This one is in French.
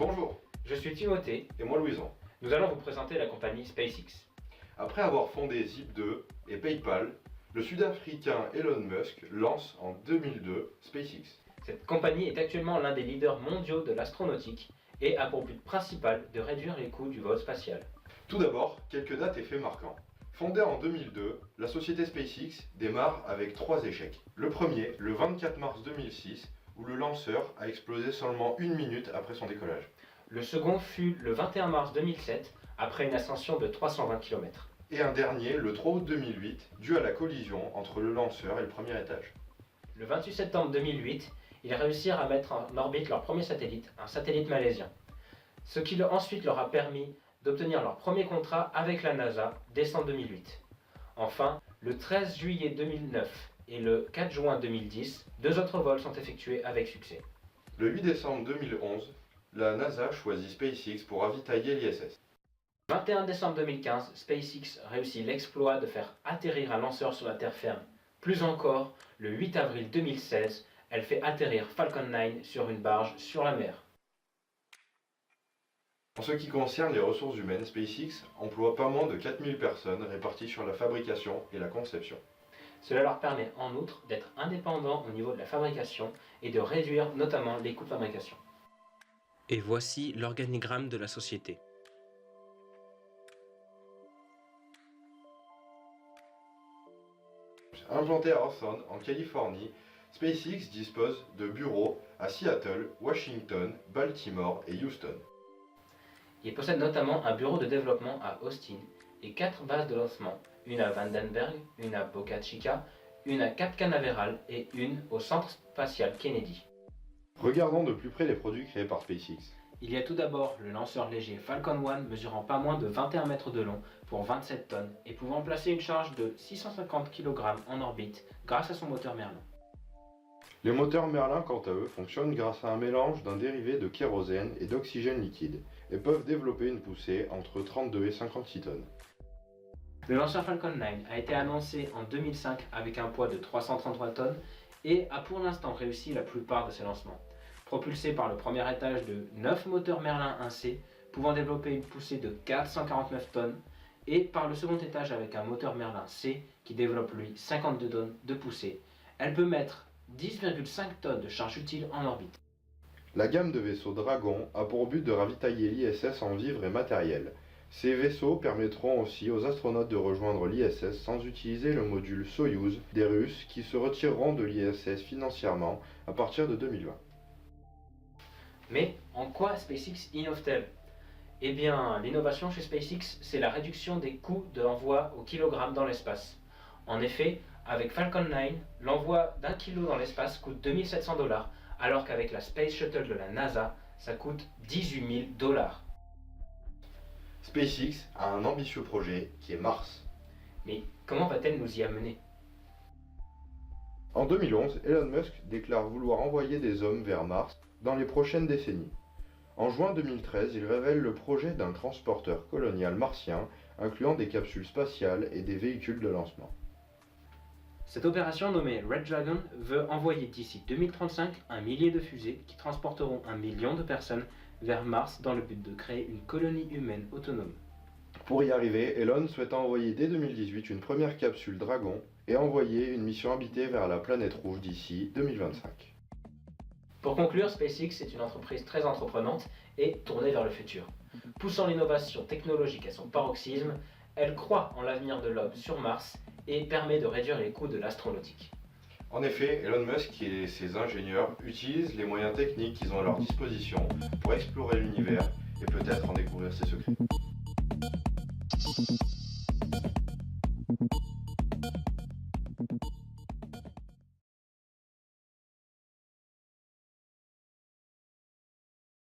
Bonjour, Je suis Timothée. et moi Louison. Nous allons vous présenter la compagnie SpaceX. Après avoir fondé Zip2 et PayPal, le Sud-Africain Elon Musk lance en 2002 SpaceX. Cette compagnie est actuellement l'un des leaders mondiaux de l'astronautique et a pour but principal de réduire les coûts du vol spatial. Tout d'abord, quelques dates et faits marquants. Fondée en 2002, la société SpaceX démarre avec 3 échecs. Le premier, le 24 mars 2006, où le lanceur a explosé seulement 1 minute après son décollage. Le second fut le 21 mars 2007, après une ascension de 320 km. Et un dernier, le 3 août 2008, dû à la collision entre le lanceur et le premier étage. Le 28 septembre 2008, ils réussirent à mettre en orbite leur premier satellite, un satellite malaisien. Ce qui ensuite leur a permis d'obtenir leur premier contrat avec la NASA, décembre 2008. Enfin, le 13 juillet 2009 et le 4 juin 2010, 2 autres vols sont effectués avec succès. Le 8 décembre 2011, la NASA choisit SpaceX pour ravitailler l'ISS. Le 21 décembre 2015, SpaceX réussit l'exploit de faire atterrir un lanceur sur la terre ferme. Plus encore, le 8 avril 2016, elle fait atterrir Falcon 9 sur une barge sur la mer. En ce qui concerne les ressources humaines, SpaceX emploie pas moins de 4000 personnes réparties sur la fabrication et la conception. Cela leur permet en outre d'être indépendants au niveau de la fabrication et de réduire notamment les coûts de fabrication. Et voici l'organigramme de la société. Implanté à Hawthorne, en Californie, SpaceX dispose de bureaux à Seattle, Washington, Baltimore et Houston. Il possède notamment un bureau de développement à Austin et 4 bases de lancement, une à Vandenberg, une à Boca Chica, une à Cap Canaveral et une au Centre spatial Kennedy. Regardons de plus près les produits créés par SpaceX. Il y a tout d'abord le lanceur léger Falcon 1 mesurant pas moins de 21 mètres de long pour 27 tonnes et pouvant placer une charge de 650 kg en orbite grâce à son moteur Merlin. Les moteurs Merlin, quant à eux, fonctionnent grâce à un mélange d'un dérivé de kérosène et d'oxygène liquide et peuvent développer une poussée entre 32 et 56 tonnes. Le lanceur Falcon 9 a été annoncé en 2005 avec un poids de 333 tonnes et a pour l'instant réussi la plupart de ses lancements. Propulsé par le premier étage de 9 moteurs Merlin 1C, pouvant développer une poussée de 449 tonnes, et par le second étage avec un moteur Merlin C qui développe lui 52 tonnes de poussée. Elle peut mettre 10,5 tonnes de charge utile en orbite. La gamme de vaisseaux Dragon a pour but de ravitailler l'ISS en vivres et matériel. Ces vaisseaux permettront aussi aux astronautes de rejoindre l'ISS sans utiliser le module Soyouz des Russes qui se retireront de l'ISS financièrement à partir de 2020. Mais en quoi SpaceX innove-t-elle ? Eh bien, l'innovation chez SpaceX, c'est la réduction des coûts de l'envoi au kilogramme dans l'espace. En effet, avec Falcon 9, l'envoi d'1 kilo dans l'espace coûte 2700 $, alors qu'avec la Space Shuttle de la NASA, ça coûte 18 000 $. SpaceX a un ambitieux projet qui est Mars. Mais comment va-t-elle nous y amener ? En 2011, Elon Musk déclare vouloir envoyer des hommes vers Mars dans les prochaines décennies. En juin 2013, il révèle le projet d'un transporteur colonial martien incluant des capsules spatiales et des véhicules de lancement. Cette opération nommée Red Dragon veut envoyer d'ici 2035 un millier de fusées qui transporteront 1 million de personnes vers Mars dans le but de créer une colonie humaine autonome. Pour y arriver, Elon souhaite envoyer dès 2018 une première capsule Dragon et envoyer une mission habitée vers la planète rouge d'ici 2025. Pour conclure, SpaceX est une entreprise très entreprenante et tournée vers le futur. Poussant l'innovation technologique à son paroxysme, elle croit en l'avenir de l'homme sur Mars et permet de réduire les coûts de l'astronautique. En effet, Elon Musk et ses ingénieurs utilisent les moyens techniques qu'ils ont à leur disposition pour explorer l'univers et peut-être en découvrir ses secrets.